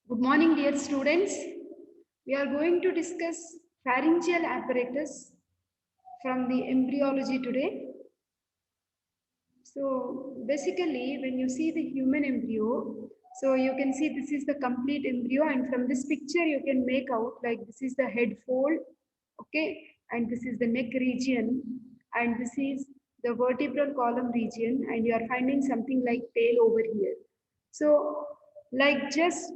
Good morning, dear students. We are going to discuss pharyngeal apparatus from the embryology today. So basically, when you see the human embryo, so you can see this is the complete embryo, and from this picture you can make out like this is the head fold, okay, and this is the neck region, and this is the vertebral column region, and you are finding something like tail over here. So like just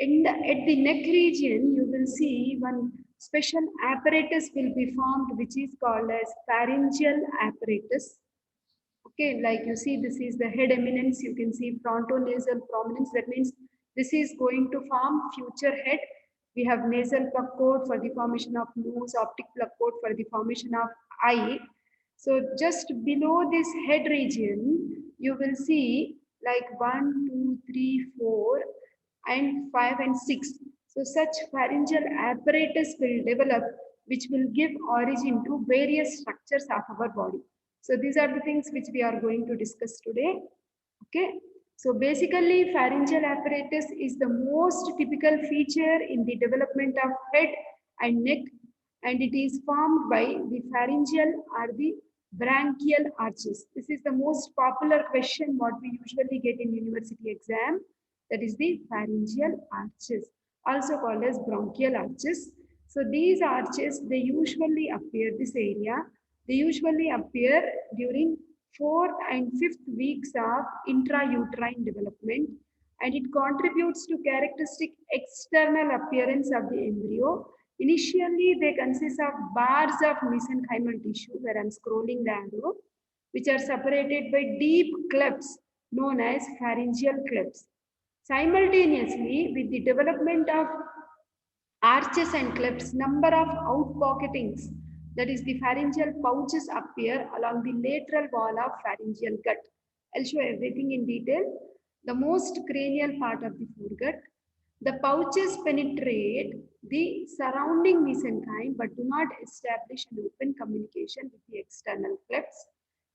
at the neck region, you will see one special apparatus will be formed, which is called as pharyngeal apparatus. Okay, like you see, this is the head eminence. You can see frontonasal prominence. That means this is going to form future head. We have nasal plug cord for the formation of nose, optic plug cord for the formation of eye. So just below this head region, you will see like 1, 2, 3, 4, and 5 and 6. So such pharyngeal apparatus will develop, which will give origin to various structures of our body. So these are the things which we are going to discuss today. Okay. So basically, pharyngeal apparatus is the most typical feature in the development of head and neck, and it is formed by the pharyngeal or the branchial arches. This is the most popular question what we usually get in university exam. That is the pharyngeal arches, also called as bronchial arches. So these arches, they usually appear, this area, they usually appear during fourth and fifth weeks of intrauterine development, and it contributes to characteristic external appearance of the embryo. Initially, they consist of bars of mesenchymal tissue, where I'm scrolling the arrow, which are separated by deep clefts known as pharyngeal clefts. Simultaneously, with the development of arches and clefts, number of outpocketings, that is the pharyngeal pouches, appear along the lateral wall of pharyngeal gut. I'll show everything in detail. The most cranial part of the foregut. The pouches penetrate the surrounding mesenchyme but do not establish an open communication with the external clefts.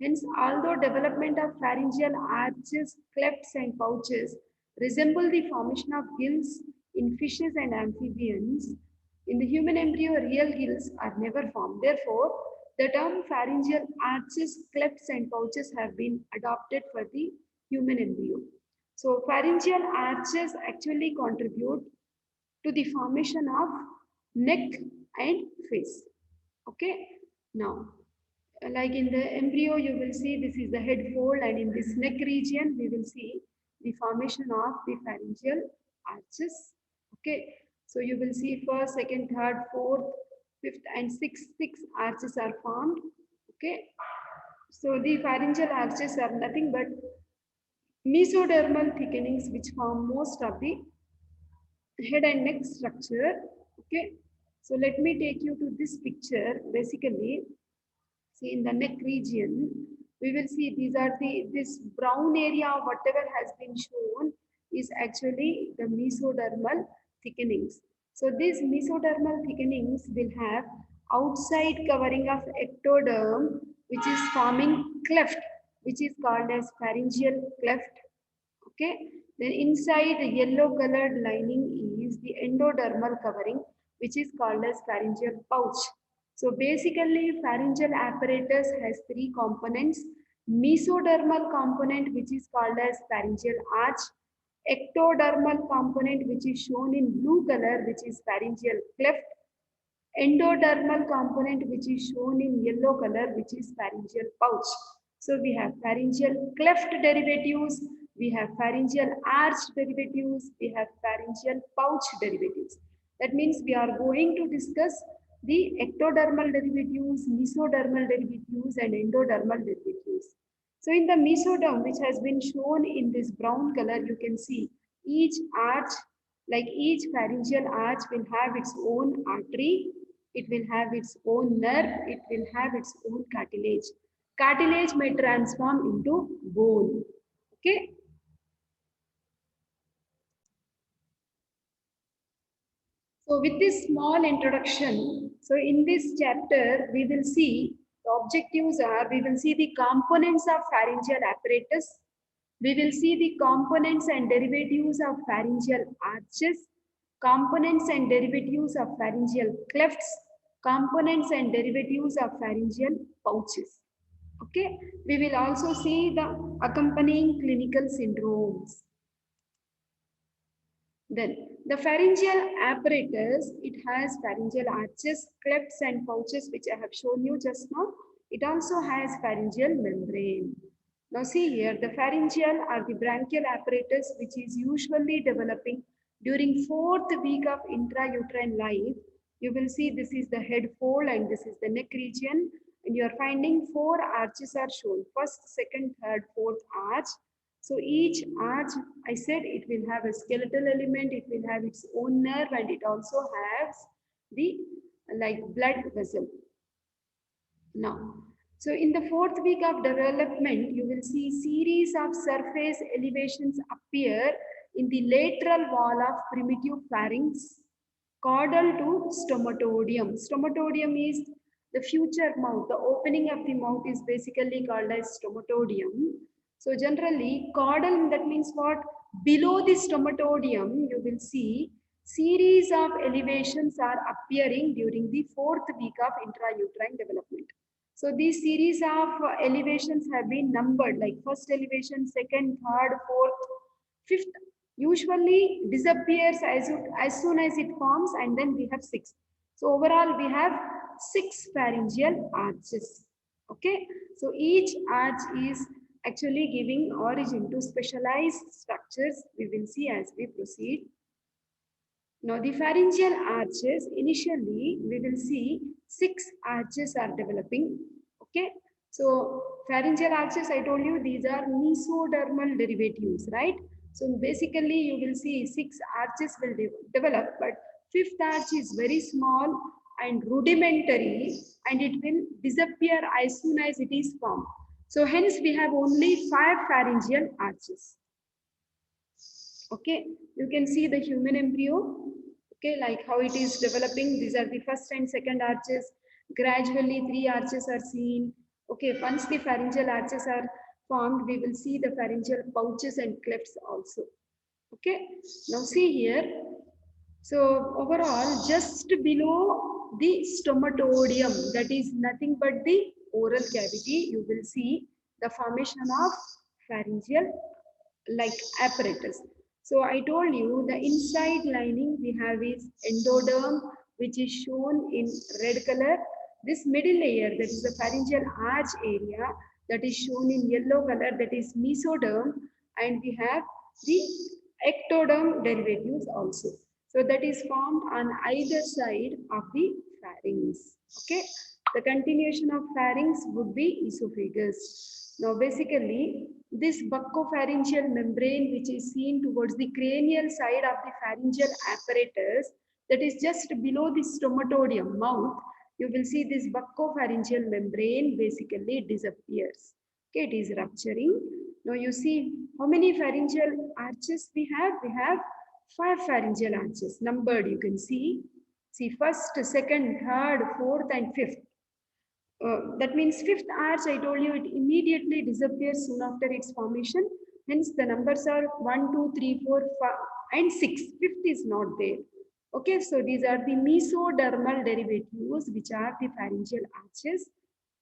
Hence, although development of pharyngeal arches, clefts, and pouches resemble the formation of gills in fishes and amphibians, in the human embryo, real gills are never formed. Therefore, the term pharyngeal arches, clefts, and pouches have been adopted for the human embryo. So, pharyngeal arches actually contribute to the formation of neck and face. Okay, now like in the embryo, you will see this is the head fold, and in this neck region, we will see the formation of the pharyngeal arches. Okay, so you will see first, second, third, fourth, fifth, and sixth. Six arches are formed. Okay, so the pharyngeal arches are nothing but mesodermal thickenings which form most of the head and neck structure. Okay, so let me take you to this picture. Basically, see in the neck region, we will see these are this brown area, whatever has been shown is actually the mesodermal thickenings. So these mesodermal thickenings will have outside covering of ectoderm, which is forming cleft, which is called as pharyngeal cleft. Okay, then inside the yellow colored lining is the endodermal covering, which is called as pharyngeal pouch. So basically, pharyngeal apparatus has three components: mesodermal component, which is called as pharyngeal arch; ectodermal component, which is shown in blue color, which is pharyngeal cleft; endodermal component, which is shown in yellow color, which is pharyngeal pouch. So we have pharyngeal cleft derivatives, we have pharyngeal arch derivatives, we have pharyngeal pouch derivatives. That means we are going to discuss the ectodermal derivatives, mesodermal derivatives, and endodermal derivatives. So in the mesoderm, which has been shown in this brown color, you can see each arch, like each pharyngeal arch will have its own artery, it will have its own nerve, it will have its own cartilage. Cartilage may transform into bone. Okay. So with this small introduction, so in this chapter, we will see the objectives are, we will see the components of pharyngeal apparatus, We will see the components and derivatives of pharyngeal arches, components and derivatives of pharyngeal clefts, components and derivatives of pharyngeal pouches. Okay, we will also see the accompanying clinical syndromes. Then the pharyngeal apparatus, it has pharyngeal arches, clefts and pouches, which I have shown you just now. It also has pharyngeal membrane. Now see here, the pharyngeal or the branchial apparatus, which is usually developing during 4th week of intrauterine life. You will see this is the head fold and this is the neck region, and you are finding 4 arches are shown: first, second, third, fourth arch. So each arch, I said, it will have a skeletal element, it will have its own nerve, and it also has the like blood vessel. Now, so in the 4th week of development, you will see series of surface elevations appear in the lateral wall of primitive pharynx, caudal to stomatodium. Stomatodium is the future mouth. The opening of the mouth is basically called as stomatodium. So generally, caudal, that means what? Below the stomatodium, you will see series of elevations are appearing during the 4th week of intrauterine development. So these series of elevations have been numbered, like first elevation, second, third, fourth, fifth. Usually disappears as soon as it forms, and then we have 6. So overall we have 6 pharyngeal arches. Okay, so each arch is actually giving origin to specialized structures. We will see as we proceed. Now the pharyngeal arches, initially we will see 6 arches are developing. Okay, so pharyngeal arches, I told you these are mesodermal derivatives, right? So basically you will see 6 arches will develop, but 5th arch is very small and rudimentary, and it will disappear as soon as it is formed. So hence we have only 5 pharyngeal arches. Okay, you can see the human embryo. Okay, like how it is developing. These are the first and second arches. Gradually 3 arches are seen. Okay, once the pharyngeal arches are formed, we will see the pharyngeal pouches and clefts also. Okay, now see here. So overall, just below the stomatodium, that is nothing but the oral cavity, you will see the formation of pharyngeal like apparatus. So I told you the inside lining we have is endoderm, which is shown in red color. This middle layer, that is the pharyngeal arch area, that is shown in yellow color, that is mesoderm, and we have the ectoderm derivatives also. So that is formed on either side of the pharynx. Okay, the continuation of pharynx would be esophagus. Now basically this buccopharyngeal membrane, which is seen towards the cranial side of the pharyngeal apparatus, that is just below the stomatodium mouth, you will see this buccopharyngeal membrane basically disappears. Okay, it is rupturing. Now you see how many pharyngeal arches we have? We have 5 pharyngeal arches numbered. You can see. See, first, second, third, fourth, and fifth. That means 5th arch, I told you, it immediately disappears soon after its formation. Hence, the numbers are 1, 2, 3, 4, 5, and 6. 5th is not there. Okay, so these are the mesodermal derivatives, which are the pharyngeal arches.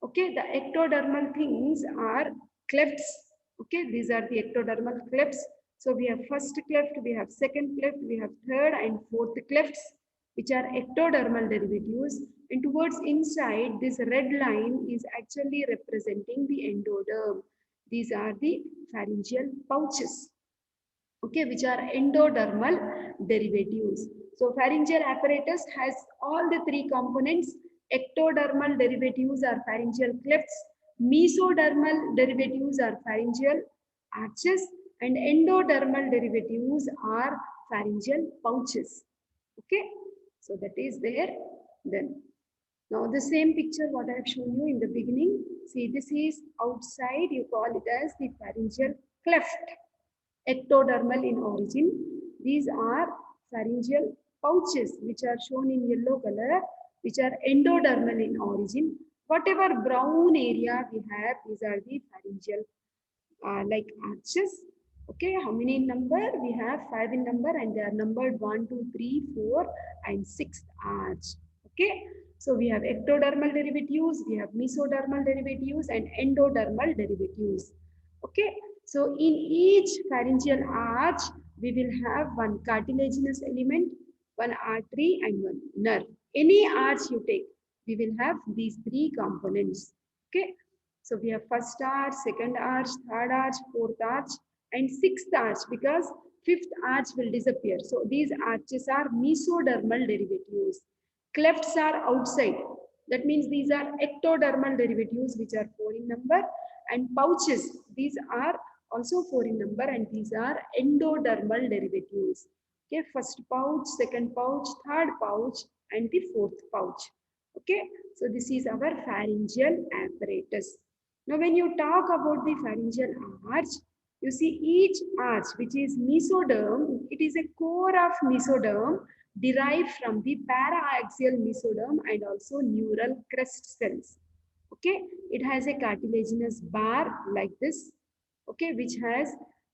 Okay, the ectodermal things are clefts. Okay, these are the ectodermal clefts. So we have first cleft, we have second cleft, we have third and fourth clefts, which are ectodermal derivatives. And towards inside, this red line is actually representing the endoderm. These are the pharyngeal pouches, okay, which are endodermal derivatives. So pharyngeal apparatus has all the 3 components. Ectodermal derivatives are pharyngeal clefts, mesodermal derivatives are pharyngeal arches, and endodermal derivatives are pharyngeal pouches. Okay, so that is there. Then now the same picture what I have shown you in the beginning. See, this is outside, you call it as the pharyngeal cleft, ectodermal in origin. These are pharyngeal pouches, which are shown in yellow color, which are endodermal in origin. Whatever brown area we have, these are the pharyngeal like arches. Okay, how many in number? We have 5 in number and they are numbered 1, 2, 3, 4 and 6th arch. Okay, so we have ectodermal derivatives, we have mesodermal derivatives and endodermal derivatives. Okay, so in each pharyngeal arch, we will have one cartilaginous element, one artery and one nerve. Any arch you take, we will have these 3 components. Okay, so we have first arch, second arch, third arch, fourth arch, and sixth arch because fifth arch will disappear. So these arches are mesodermal derivatives. Clefts are outside. That means these are ectodermal derivatives which are 4 in number, and pouches, these are also 4 in number, and these are endodermal derivatives. Okay, first pouch, second pouch, third pouch, and the fourth pouch. Okay, so this is our pharyngeal apparatus. Now, when you talk about the pharyngeal arch, you see each arch, which is mesoderm, it is a core of mesoderm derived from the paraaxial mesoderm and also neural crest cells. Okay, it has a cartilaginous bar like this, okay, which has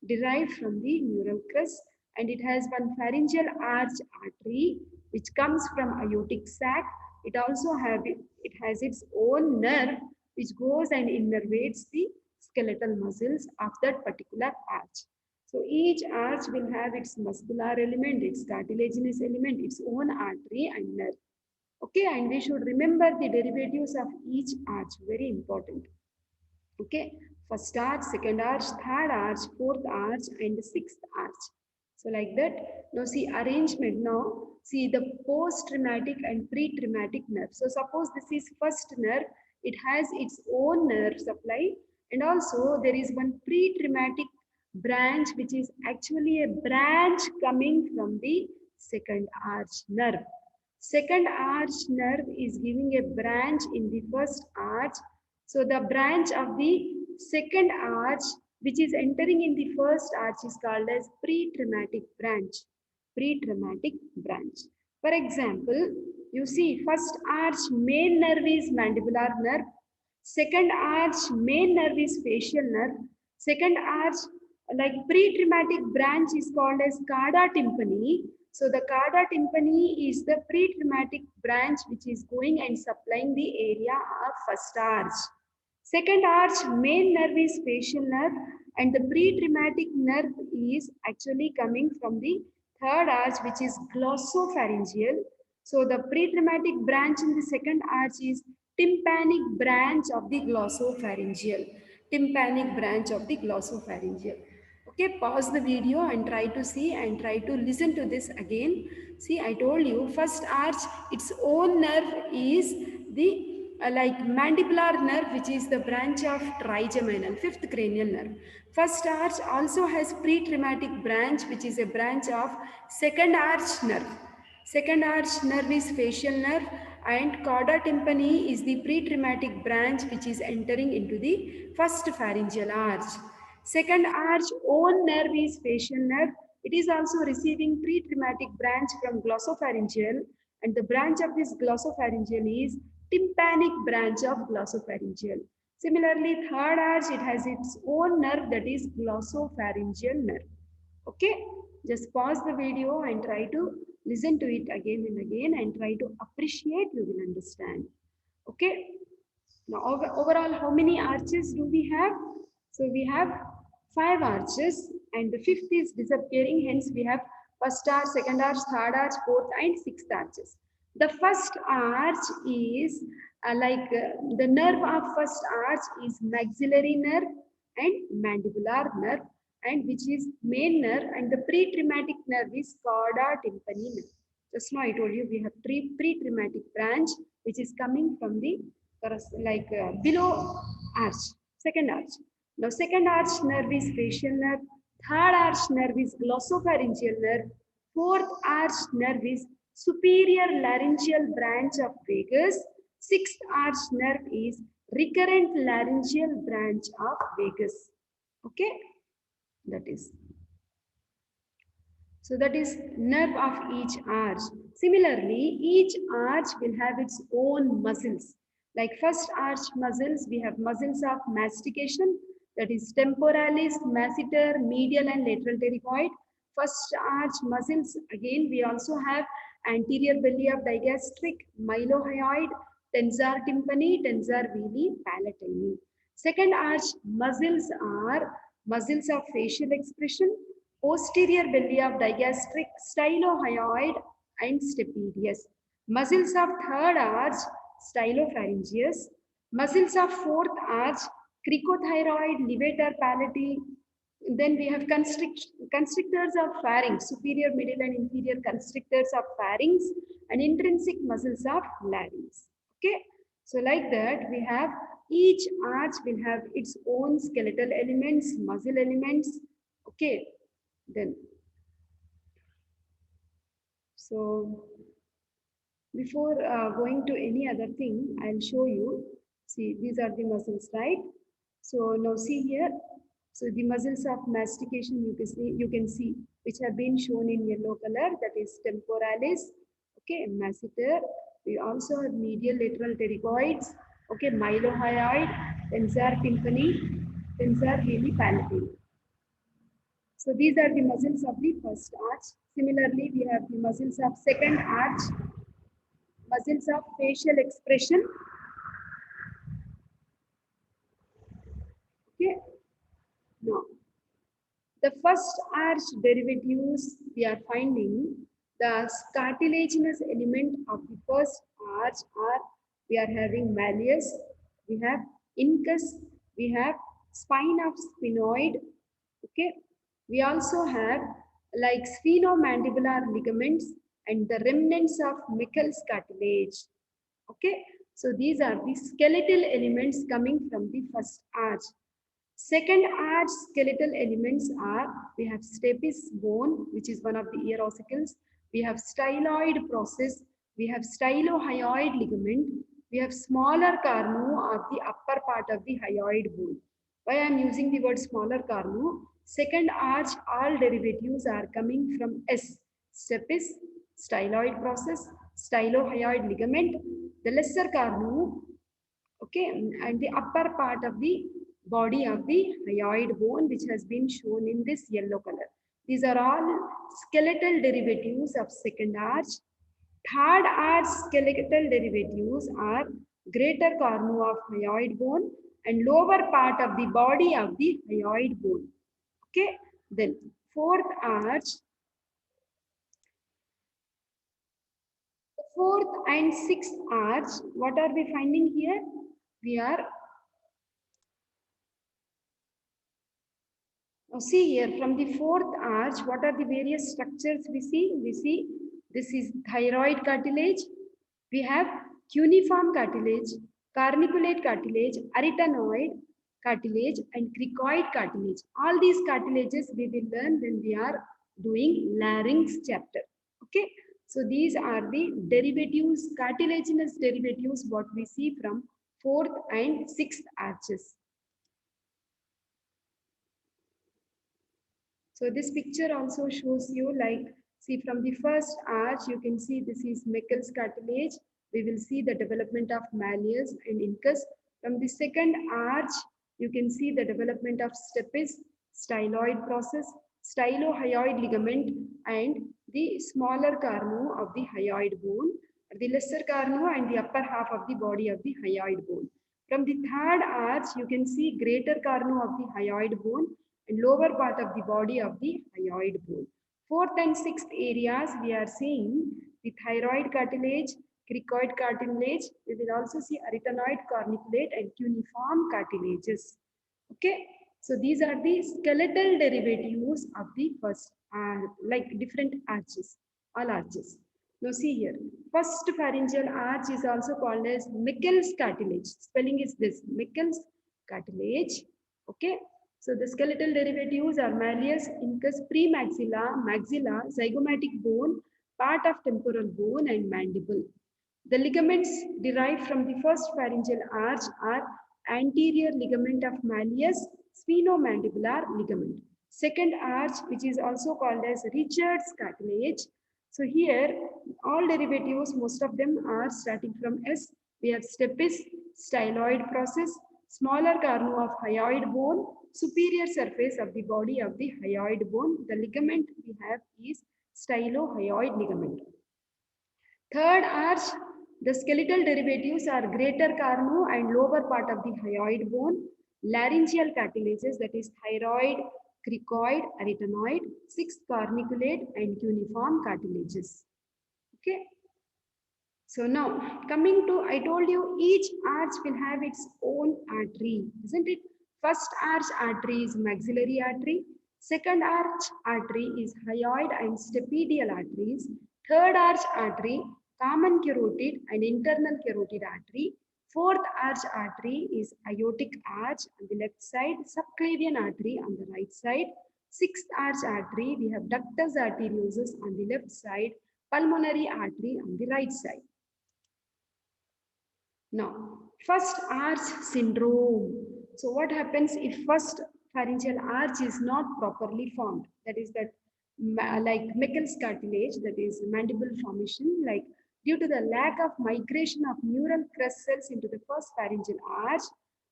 derived from the neural crest, and it has one pharyngeal arch artery which comes from aortic sac. It also it has its own nerve which goes and innervates the skeletal muscles of that particular arch. So each arch will have its muscular element, its cartilaginous element, its own artery and nerve. Okay, and we should remember the derivatives of each arch, very important. Okay, first arch, second arch, third arch, fourth arch, and sixth arch. So like that. Now see arrangement. Now see the post-traumatic and pre-traumatic nerve. So suppose this is first nerve, it has its own nerve supply, and also there is one pre-traumatic branch which is actually a branch coming from the second arch nerve. Second arch nerve is giving a branch in the first arch. So the branch of the second arch which is entering in the first arch is called as pre-traumatic branch. Pre-traumatic branch. For example, you see first arch main nerve is mandibular nerve. Second arch main nerve is facial nerve. Second arch like pre-traumatic branch is called as cauda tympani. So the cauda tympani is the pre-traumatic branch which is going and supplying the area of first arch. Second arch main nerve is facial nerve, and the pre-traumatic nerve is actually coming from the third arch which is glossopharyngeal. So the pre-traumatic branch in the second arch is tympanic branch of the glossopharyngeal. Tympanic branch of the glossopharyngeal. Okay, pause the video and try to see and try to listen to this again. See, I told you first arch, its own nerve is the like mandibular nerve, which is the branch of trigeminal, fifth cranial nerve. First arch also has pre-traumatic branch, which is a branch of second arch nerve. Second arch nerve is facial nerve, and cauda tympani is the pre-traumatic branch which is entering into the first pharyngeal arch. Second arch own nerve is facial nerve. It is also receiving pre-traumatic branch from glossopharyngeal, and the branch of this glossopharyngeal is tympanic branch of glossopharyngeal. Similarly, third arch, it has its own nerve that is glossopharyngeal nerve. Okay, just pause the video and try to listen to it again and again and try to appreciate, you will understand. Okay, now overall, how many arches do we have? So we have 5 arches and the fifth is disappearing. Hence, we have first arch, second arch, third arch, fourth and sixth arches. The first arch is the nerve of first arch is maxillary nerve and mandibular nerve, and which is main nerve, and the pre-traumatic nerve is cauda tympani nerve. Just now I told you we have pre-traumatic branch which is coming from the below arch, second arch. Now second arch nerve is facial nerve, third arch nerve is glossopharyngeal nerve, fourth arch nerve is superior laryngeal branch of vagus, sixth arch nerve is recurrent laryngeal branch of vagus. Okay, that is. So that is nerve of each arch. Similarly, each arch will have its own muscles. Like first arch muscles, we have muscles of mastication, that is temporalis, masseter, medial and lateral pterygoid. First arch muscles, again we also have anterior belly of digastric, mylohyoid, tensor tympani, tensor veli, palatalli. Second arch muscles are muscles of facial expression, posterior belly of digastric, stylohyoid and stapedius. Muscles of third arch, stylopharyngeus. Muscles of fourth arch, cricothyroid, levator palati. Then we have constrictors of pharynx, superior, middle and inferior constrictors of pharynx and intrinsic muscles of larynx. Okay. So like that, we have each arch will have its own skeletal elements, muscle elements. Okay. Then, so before going to any other thing, I'll show you. See, these are the muscles, right? So now see here. So the muscles of mastication you can see which have been shown in yellow color, that is temporalis, okay, masseter. We also have medial lateral pterygoids, okay, mylohyoid, tensor tympani, tensor veli palatal. So these are the muscles of the first arch. Similarly, we have the muscles of second arch, muscles of facial expression. Okay. Now, the first arch derivatives we are finding the cartilaginous element of the first arch are we are having malleus, we have incus, we have spine of sphenoid. Okay. We also have like sphenomandibular ligaments and the remnants of Meckel's cartilage. Okay. So these are the skeletal elements coming from the first arch. Second arch skeletal elements are, we have stapes bone, which is one of the ear ossicles. We have styloid process. We have stylohyoid ligament. We have smaller carnu of the upper part of the hyoid bone. Why I am using the word smaller carnu? Second arch, all derivatives are coming from S. Stapes, styloid process, stylohyoid ligament. The lesser carnu, okay, and the upper part of the body of the hyoid bone, which has been shown in this yellow color. These are all skeletal derivatives of second arch. Third arch skeletal derivatives are greater cornu of hyoid bone and lower part of the body of the hyoid bone. Okay, then fourth arch. The fourth and sixth arch, what are we finding here? We are now see here from the fourth arch, what are the various structures we see? We see this is thyroid cartilage. We have cuneiform cartilage, carniculate cartilage, arytenoid cartilage, and cricoid cartilage. All these cartilages we will learn when we are doing larynx chapter. Okay. So these are the derivatives, cartilaginous derivatives, what we see from fourth and sixth arches. So this picture also shows you like, see from the first arch, you can see this is Meckel's cartilage. We will see the development of malleus and incus. From the second arch, you can see the development of stapes, styloid process, stylohyoid ligament, and the smaller carnu of the hyoid bone, the lesser carnu and the upper half of the body of the hyoid bone. From the third arch, you can see greater carnu of the hyoid bone and lower part of the body of the hyoid bone. Fourth and sixth areas, we are seeing the thyroid cartilage, cricoid cartilage. We will also see arytenoid, corniculate, and cuneiform cartilages. Okay, so these are the skeletal derivatives of the first, like different arches, all arches. Now see here, first pharyngeal arch is also called as Meckel's cartilage. Spelling is this, Meckel's cartilage. Okay. So the skeletal derivatives are malleus, incus, premaxilla, maxilla, zygomatic bone, part of temporal bone, and mandible. The ligaments derived from the first pharyngeal arch are anterior ligament of malleus, sphenomandibular ligament. Second arch, which is also called as Richard's cartilage. So here, all derivatives, most of them are starting from S. We have stapes, styloid process, smaller carnu of hyoid bone, superior surface of the body of the hyoid bone. The ligament we have is stylohyoid ligament. Third arch, the skeletal derivatives are greater carno and lower part of the hyoid bone, laryngeal cartilages, that is thyroid, cricoid, arytenoid, sixth corniculate and cuneiform cartilages. Okay. So now coming to, I told you each arch will have its own artery, isn't it? First arch artery is maxillary artery. Second arch artery is hyoid and stapedial arteries. Third arch artery, common carotid and internal carotid artery. Fourth arch artery is aortic arch on the left side, subclavian artery on the right side. Sixth arch artery, we have ductus arteriosus on the left side, pulmonary artery on the right side. Now, first arch syndrome. So what happens if first pharyngeal arch is not properly formed? That is that like Meckel's cartilage, that is mandible formation, like due to the lack of migration of neural crest cells into the first pharyngeal arch,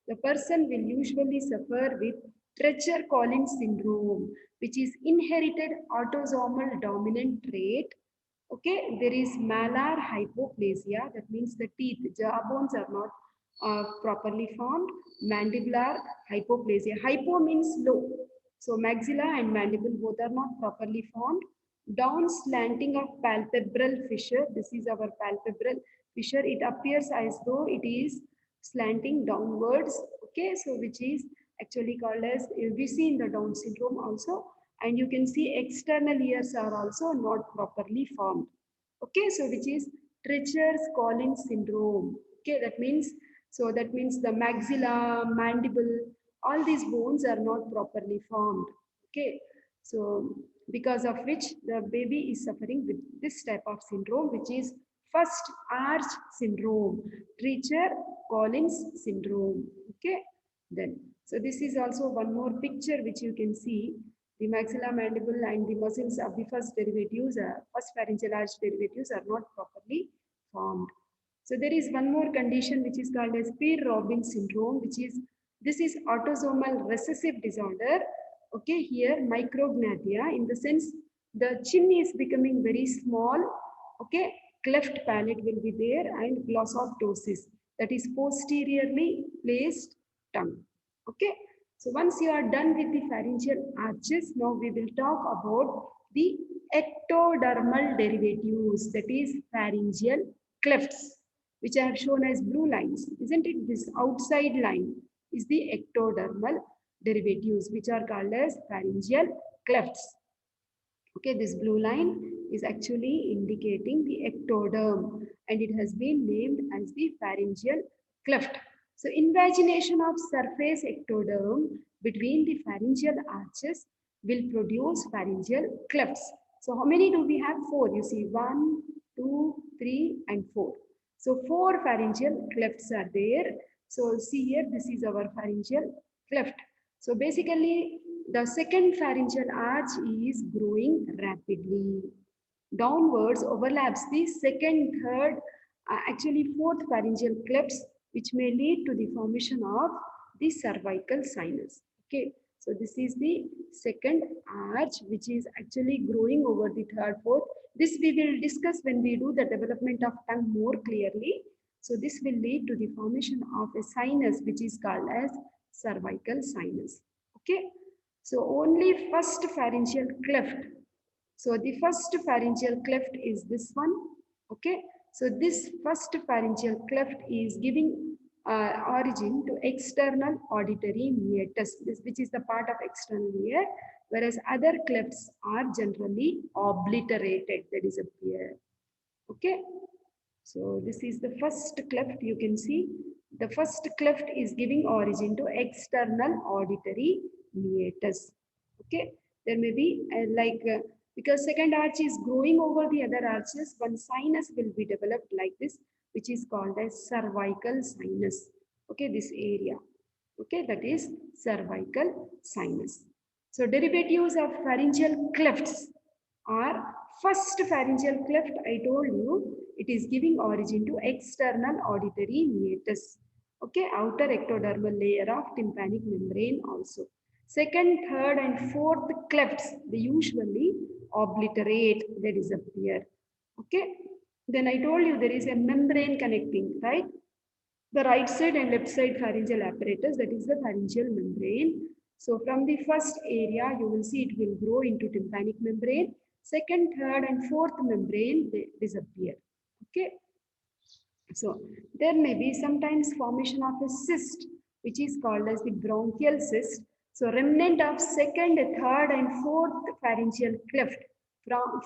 the person will usually suffer with Treacher-Collins syndrome, which is inherited autosomal dominant trait. Okay, there is malar hypoplasia, that means the teeth, jaw bones are not properly formed. Mandibular hypoplasia. Hypo means low. So maxilla and mandible both are not properly formed. Down slanting of palpebral fissure. This is our palpebral fissure. It appears as though it is slanting downwards. Okay, so which is actually called as, we see in the Down syndrome also. And you can see external ears are also not properly formed. Okay, so which is Treacher-Collins syndrome. Okay, that means, so that means the maxilla, mandible, all these bones are not properly formed. Okay, so because of which the baby is suffering with this type of syndrome, which is first arch syndrome, Treacher-Collins syndrome. Okay, then, so this is also one more picture which you can see. The maxilla, mandible and the muscles of the first derivatives, first pharyngeal arch derivatives are not properly formed. So there is one more condition which is called as Peer-Robbins syndrome, which is, this is autosomal recessive disorder. Okay, here micrognathia, in the sense the chin is becoming very small. Okay, cleft palate will be there, and glossoptosis, that is posteriorly placed tongue. Okay, so once you are done with the pharyngeal arches, now we will talk about the ectodermal derivatives, that is pharyngeal clefts, which I have shown as blue lines. Isn't it? This outside line is the ectodermal derivatives, which are called as pharyngeal clefts. Okay, this blue line is actually indicating the ectoderm, and it has been named as the pharyngeal cleft. So invagination of surface ectoderm between the pharyngeal arches will produce pharyngeal clefts. So how many do we have? 4. You see 1, 2, 3 and 4. So 4 pharyngeal clefts are there. So see here, this is our pharyngeal cleft. So basically the second pharyngeal arch is growing rapidly. Downwards overlaps the second, third, actually fourth pharyngeal clefts, which may lead to the formation of the cervical sinus. Okay, so this is the second arch, which is actually growing over the third, fourth. This we will discuss when we do the development of tongue more clearly. So this will lead to the formation of a sinus, which is called as cervical sinus. Okay, so only first pharyngeal cleft. So the first pharyngeal cleft is this one. Okay, so this first pharyngeal cleft is giving origin to external auditory meatus, which is the part of external ear, whereas other clefts are generally obliterated. That is up here. Okay, so this is the first cleft. You can see the first cleft is giving origin to external auditory meatus. Okay, there may be because second arch is growing over the other arches, one sinus will be developed like this, which is called as cervical sinus. Okay, this area. Okay, that is cervical sinus. So derivatives of pharyngeal clefts are first pharyngeal cleft, I told you, it is giving origin to external auditory meatus. Okay, outer ectodermal layer of tympanic membrane also. Second, third, and fourth clefts, they usually obliterate, they disappear. Okay. Then I told you there is a membrane connecting, right? The right side and left side pharyngeal apparatus, that is the pharyngeal membrane. So from the first area, you will see it will grow into tympanic membrane. Second, third, and fourth membrane, they disappear. Okay. So there may be sometimes formation of a cyst, which is called as the bronchial cyst. So remnant of second, third, and fourth pharyngeal cleft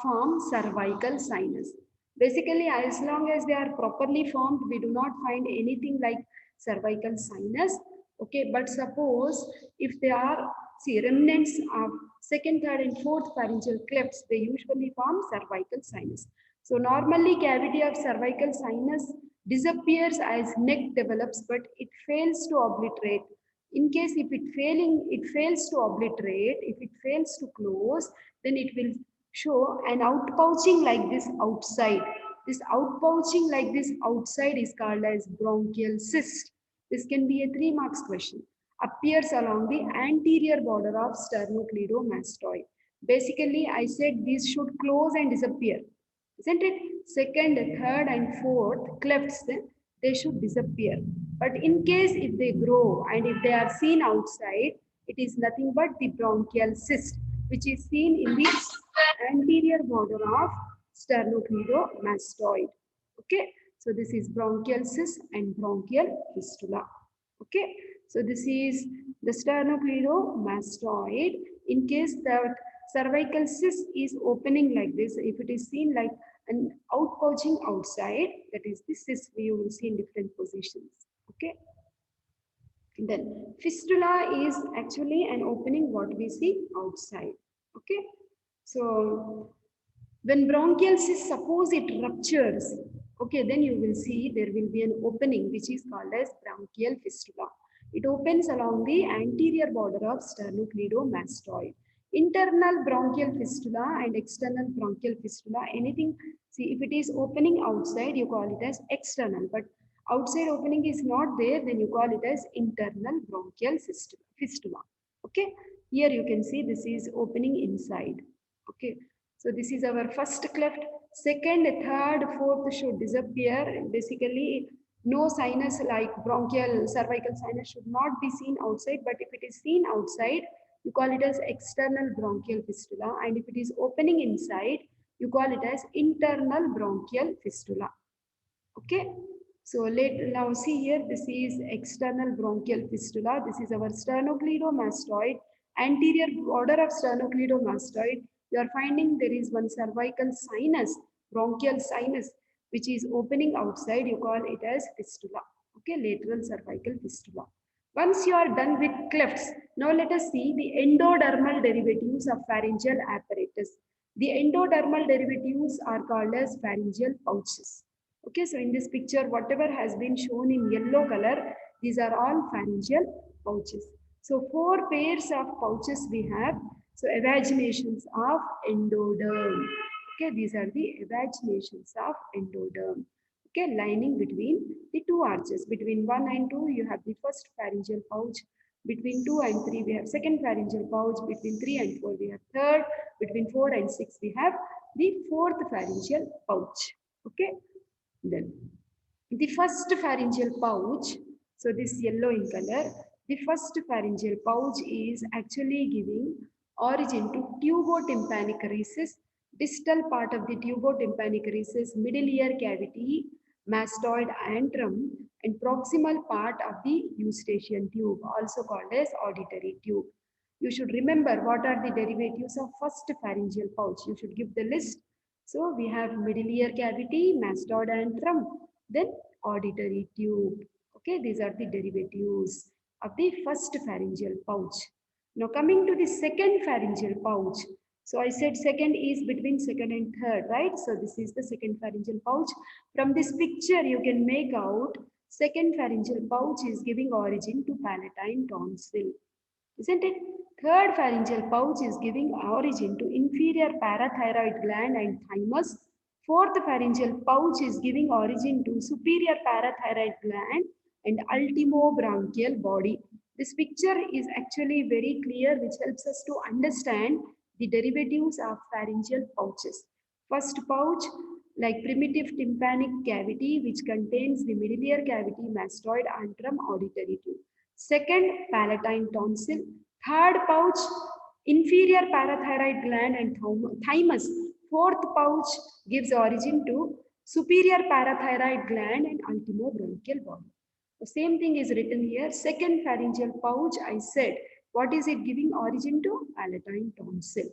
form cervical sinus. Basically, as long as they are properly formed, we do not find anything like cervical sinus. Okay, but suppose if they are, see, remnants of second, third, and fourth pharyngeal clefts, they usually form cervical sinus. So normally cavity of cervical sinus disappears as neck develops, but it fails to obliterate. In case if it fails to obliterate, if it fails to close, then it will show an outpouching like this outside. This outpouching like this outside is called as bronchial cyst. This can be a 3 marks question. Appears along the anterior border of sternocleidomastoid. Basically, I said these should close and disappear. Isn't it? Second, third, and fourth clefts, they should disappear. But in case if they grow and if they are seen outside, it is nothing but the bronchial cyst, which is seen in the anterior border of sternocleidomastoid. Okay, so this is bronchial cyst and bronchial fistula. Okay, so this is the sternocleidomastoid. In case the cervical cyst is opening like this, if it is seen like an outpouching outside, that is the cyst you will see in different positions. Okay. Then fistula is actually an opening what we see outside. Okay. So when bronchial cyst, suppose it ruptures, okay, then you will see there will be an opening which is called as bronchial fistula. It opens along the anterior border of sternocleidomastoid. Internal bronchial fistula and external bronchial fistula, anything, see if it is opening outside, you call it as external, but outside opening is not there, then you call it as internal bronchial fistula. Okay, here you can see this is opening inside. Okay, so this is our first cleft. Second, third, fourth should disappear. Basically, no sinus like bronchial cervical sinus should not be seen outside, but if it is seen outside, you call it as external bronchial fistula, and if it is opening inside, you call it as internal bronchial fistula. Okay, so now see here, this is external bronchial fistula. This is our sternocleidomastoid, anterior border of sternocleidomastoid. You are finding there is one cervical sinus, bronchial sinus, which is opening outside. You call it as fistula. Okay, lateral cervical fistula. Once you are done with clefts, now let us see the endodermal derivatives of pharyngeal apparatus. The endodermal derivatives are called as pharyngeal pouches. Okay, so in this picture, whatever has been shown in yellow color, these are all pharyngeal pouches. So 4 pairs of pouches we have. So evaginations of endoderm. Okay, these are the evaginations of endoderm. Okay, lining between the 2 arches. Between 1 and 2, you have the first pharyngeal pouch. Between 2 and 3, we have second pharyngeal pouch. Between 3 and 4, we have third. Between 4 and 6, we have the fourth pharyngeal pouch. Okay. Then the first pharyngeal pouch, so this yellow in color, the first pharyngeal pouch is actually giving origin to tubotympanic recess, distal part of the tubotympanic recess, middle ear cavity, mastoid antrum, and proximal part of the eustachian tube, also called as auditory tube. You should remember what are the derivatives of first pharyngeal pouch. You should give the list. So we have middle ear cavity, mastoid antrum, then auditory tube. Okay, these are the derivatives of the first pharyngeal pouch. Now coming to the second pharyngeal pouch. So I said second is between second and third, right? So this is the second pharyngeal pouch. From this picture, you can make out second pharyngeal pouch is giving origin to palatine tonsil. Isn't it? Third pharyngeal pouch is giving origin to inferior parathyroid gland and thymus. Fourth pharyngeal pouch is giving origin to superior parathyroid gland and ultimobranchial body. This picture is actually very clear, which helps us to understand the derivatives of pharyngeal pouches. First pouch, like primitive tympanic cavity, which contains the middle ear cavity, mastoid, antrum, auditory tube. Second, palatine tonsil. Third pouch, inferior parathyroid gland and thymus. Fourth pouch gives origin to superior parathyroid gland and ultimobronchial body. The same thing is written here. Second pharyngeal pouch, I said, what is it giving origin to? Palatine tonsil.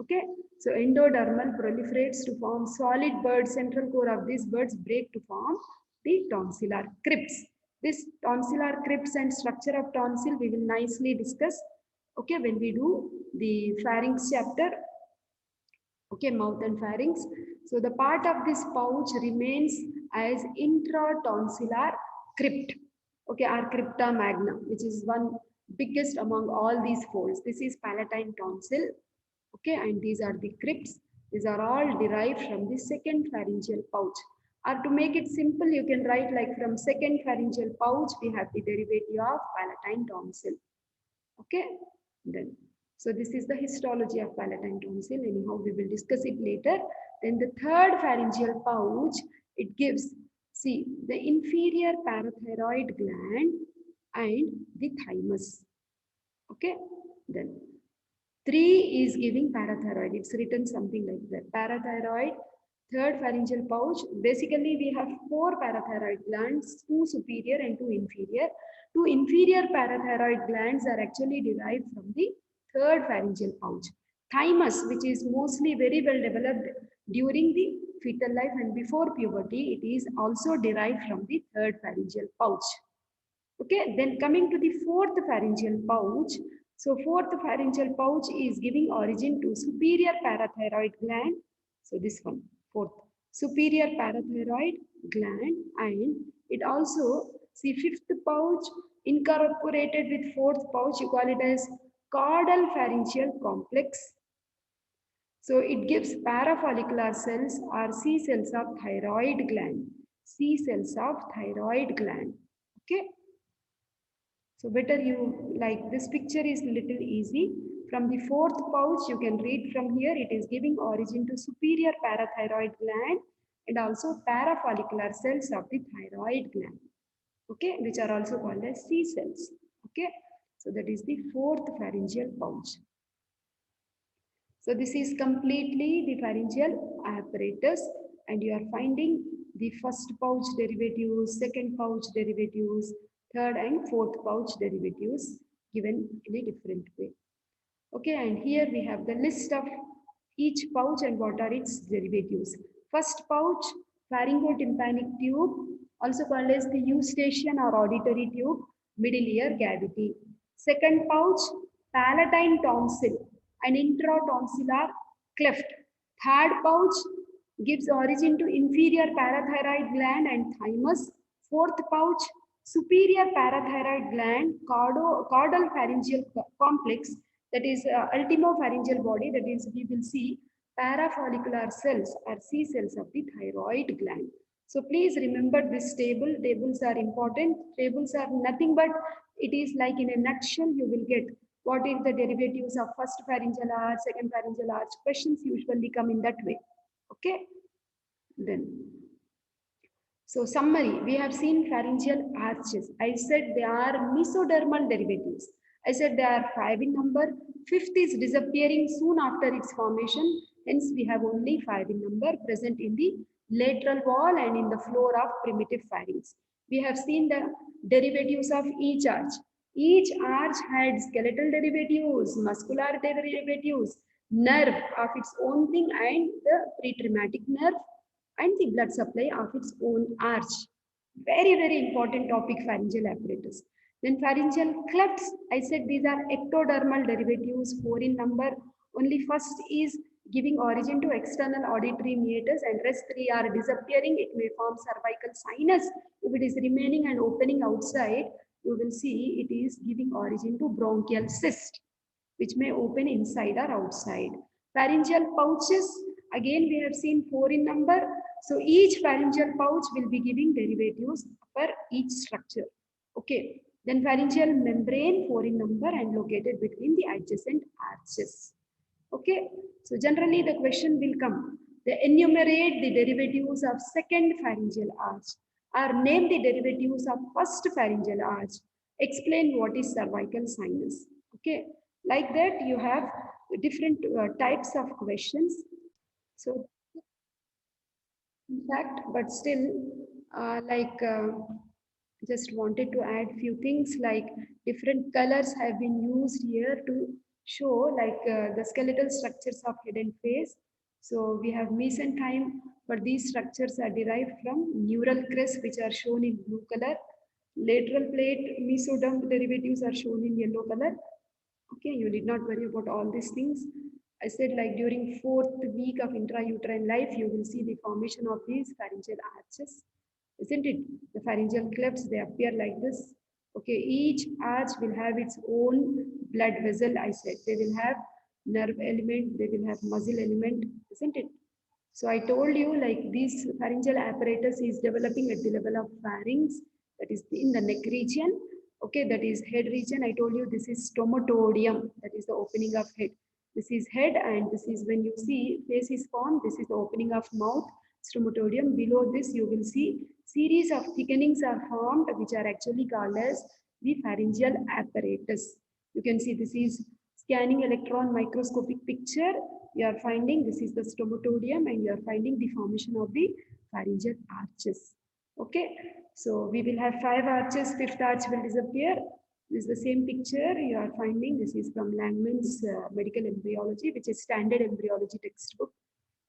Okay, so endodermal proliferates to form solid bud. Central core of these buds break to form the tonsillar crypts. This tonsillar crypts and structure of tonsil we will nicely discuss. Okay, when we do the pharynx chapter. Okay, mouth and pharynx. So the part of this pouch remains as intratonsillar crypt. Okay, or crypta magna, which is one biggest among all these folds. This is palatine tonsil. Okay, and these are the crypts. These are all derived from the second pharyngeal pouch. Or to make it simple, you can write like from second pharyngeal pouch, we have the derivative of palatine tonsil. Okay, then. So this is the histology of palatine tonsil. Anyhow, we will discuss it later. Then the third pharyngeal pouch, it gives, see, the inferior parathyroid gland and the thymus. Okay, then 3 is giving parathyroid. It's written something like that. Parathyroid, third pharyngeal pouch. Basically, we have 4 parathyroid glands, 2 superior and 2 inferior. 2 inferior parathyroid glands are actually derived from the third pharyngeal pouch. Thymus, which is mostly very well developed during the fetal life and before puberty, it is also derived from the third pharyngeal pouch. Okay, then coming to the fourth pharyngeal pouch. So fourth pharyngeal pouch is giving origin to superior parathyroid gland. So this one, fourth, superior parathyroid gland, and it also, see, fifth pouch incorporated with fourth pouch, you call it as caudal pharyngeal complex. So it gives parafollicular cells or C cells of thyroid gland. C cells of thyroid gland. Okay. So better you, like this picture is little easy. From the fourth pouch, you can read from here, it is giving origin to superior parathyroid gland and also parafollicular cells of the thyroid gland. Okay, which are also called as C cells. Okay, so that is the fourth pharyngeal pouch. So this is completely the pharyngeal apparatus, and you are finding the first pouch derivatives, second pouch derivatives, third and fourth pouch derivatives given in a different way. Okay, and here we have the list of each pouch and what are its derivatives. First pouch, pharyngotympanic tube, also called as the eustachian or auditory tube, middle ear cavity. Second pouch, palatine tonsil, an intratonsillar cleft. Third pouch gives origin to inferior parathyroid gland and thymus. Fourth pouch, superior parathyroid gland, caudal pharyngeal complex, that is ultimopharyngeal body, that is we will see parafollicular cells or C cells of the thyroid gland. So please remember this table. Tables are important. Tables are nothing but it is like in a nutshell you will get what is the derivatives of first pharyngeal arch, second pharyngeal arch. Questions usually come in that way. Okay. Then, so summary, we have seen pharyngeal arches. I said they are mesodermal derivatives. I said they are 5 in number. Fifth is disappearing soon after its formation. Hence, we have only 5 in number present in the lateral wall and in the floor of primitive pharynx. We have seen the derivatives of each arch. Each arch had skeletal derivatives, muscular derivatives, nerve of its own thing, and the pretraumatic nerve and the blood supply of its own arch. Very, very important topic, pharyngeal apparatus. Then pharyngeal clefts, I said these are ectodermal derivatives, 4 in number. Only first is giving origin to external auditory meatus and rest 3 are disappearing. It may form cervical sinus. If it is remaining and opening outside, you will see it is giving origin to bronchial cyst, which may open inside or outside. Pharyngeal pouches, again we have seen 4 in number. So each pharyngeal pouch will be giving derivatives for each structure. Okay. Then pharyngeal membrane, 4 in number and located between the adjacent arches. Okay, so generally the question will come. They enumerate the derivatives of second pharyngeal arch or name the derivatives of first pharyngeal arch. Explain what is cervical sinus. Okay, like that you have different types of questions. So in fact, but still, just wanted to add few things like different colors have been used here to show the skeletal structures of head and face. So we have mesenchyme, but these structures are derived from neural crest, which are shown in blue color. Lateral plate mesoderm derivatives are shown in yellow color. Okay, you need not worry about all these things. I said like during 4th week of intrauterine life, you will see the formation of these pharyngeal arches, isn't it? The pharyngeal clefts, they appear like this. Okay, each arch will have its own blood vessel, I said. They will have nerve element, they will have muscle element, isn't it? So I told you like this pharyngeal apparatus is developing at the level of pharynx, that is in the neck region. Okay, that is head region. I told you this is stomatodeum, that is the opening of head. This is head, and this is when you see face is formed, this is the opening of mouth, stomatodeum. Below this you will see series of thickenings are formed, which are actually called as the pharyngeal apparatus. You can see this is scanning electron microscopic picture. You are finding this is the stomatodeum, and you are finding the formation of the pharyngeal arches. Okay, so we will have 5 arches, 5th arch will disappear. This is the same picture you are finding. This is from Langman's Medical Embryology, which is standard embryology textbook.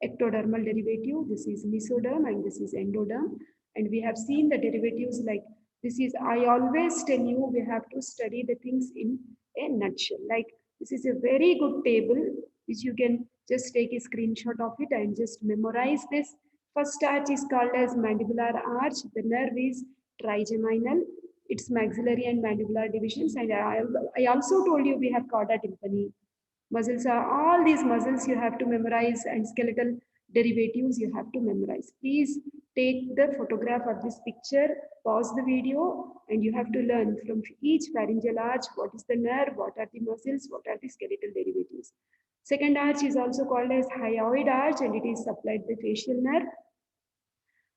Ectodermal derivative, this is mesoderm, and this is endoderm. And we have seen the derivatives like this is, I always tell you, we have to study the things in a nutshell. Like this is a very good table, which you can just take a screenshot of it and just memorize this. First arch is called as mandibular arch. The nerve is trigeminal. It's maxillary and mandibular divisions. And I also told you we have cauda tympani. Muscles are all these muscles you have to memorize, and skeletal derivatives you have to memorize. Please take the photograph of this picture, pause the video, and you have to learn from each pharyngeal arch what is the nerve, what are the muscles, what are the skeletal derivatives. Second arch is also called as hyoid arch, and it is supplied by facial nerve.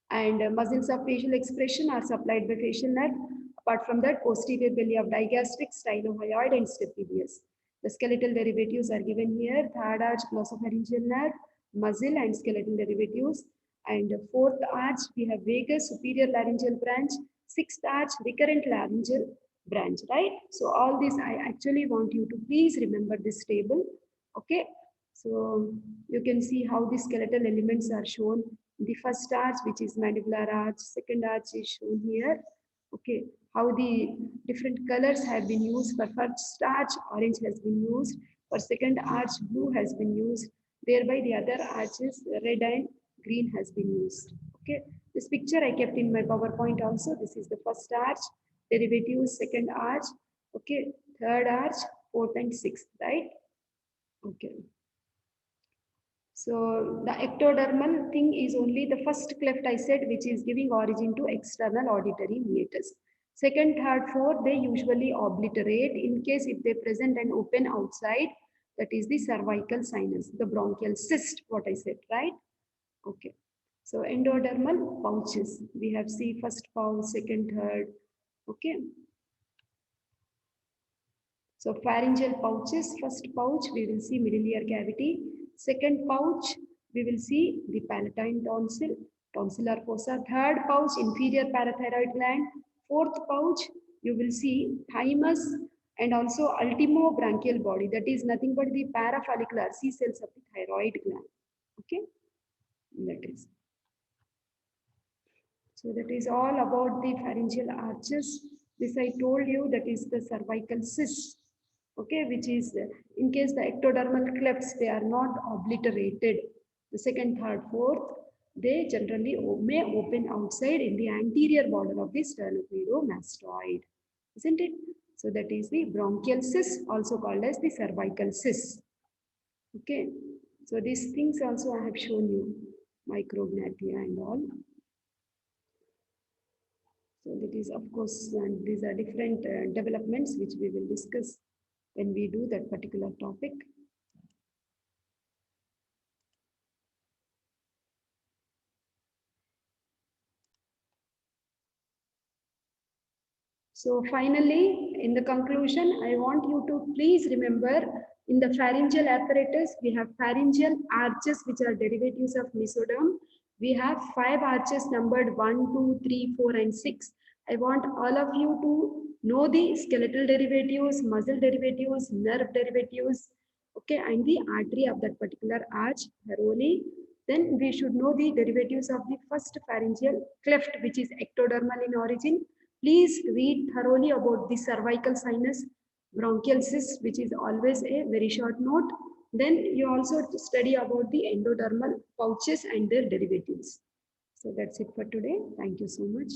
And muscles of facial expression are supplied by facial nerve. Apart from that, posterior belly of digastric, stylohyoid, and stapedius. The skeletal derivatives are given here. Third arch, glossopharyngeal nerve, muscle, and skeletal derivatives. And fourth arch, we have vagus, superior laryngeal branch. Sixth arch, recurrent laryngeal branch, right? So all this, I actually want you to please remember this table. Okay. So you can see how the skeletal elements are shown. The first arch, which is mandibular arch, second arch is shown here. Okay, how the different colors have been used. For first arch, orange has been used. For second arch, blue has been used. Thereby the other arches, red and green has been used. Okay, this picture I kept in my PowerPoint also. This is the first arch, derivatives, second arch, okay, third arch, fourth and sixth, right? Okay. So the ectodermal thing is only the first cleft I said, which is giving origin to external auditory meatus. Second, third, fourth, they usually obliterate in case if they present and open outside, that is the cervical sinus, the bronchial cyst, what I said, right? Okay. So endodermal pouches, we have see first pouch, second, third, okay. So pharyngeal pouches, first pouch, we will see middle ear cavity. Second pouch, we will see the palatine tonsil, tonsillar fossa. Third pouch, inferior parathyroid gland. Fourth pouch, you will see thymus and also ultimo branchial body. That is nothing but the parafollicular C cells of the thyroid gland. Okay, that is. So that is all about the pharyngeal arches. This I told you, that is the cervical cyst. Okay, which is in case the ectodermal clefts, they are not obliterated. The second, third, fourth, they generally may open outside in the anterior border of the sternocleidomastoid, isn't it? So that is the bronchial cyst, also called as the cervical cyst. Okay, so these things also I have shown you, micrognathia and all. So that is, of course, and these are different developments which we will discuss when we do that particular topic. So finally, in the conclusion, I want you to please remember in the pharyngeal apparatus, we have pharyngeal arches, which are derivatives of mesoderm. We have 5 arches numbered 1, 2, 3, 4, and 6. I want all of you to know the skeletal derivatives, muscle derivatives, nerve derivatives, okay, and the artery of that particular arch thoroughly. Then we should know the derivatives of the first pharyngeal cleft, which is ectodermal in origin. Please read thoroughly about the cervical sinus, bronchial cyst, which is always a very short note. Then you also study about the endodermal pouches and their derivatives. So that's it for today. Thank you so much.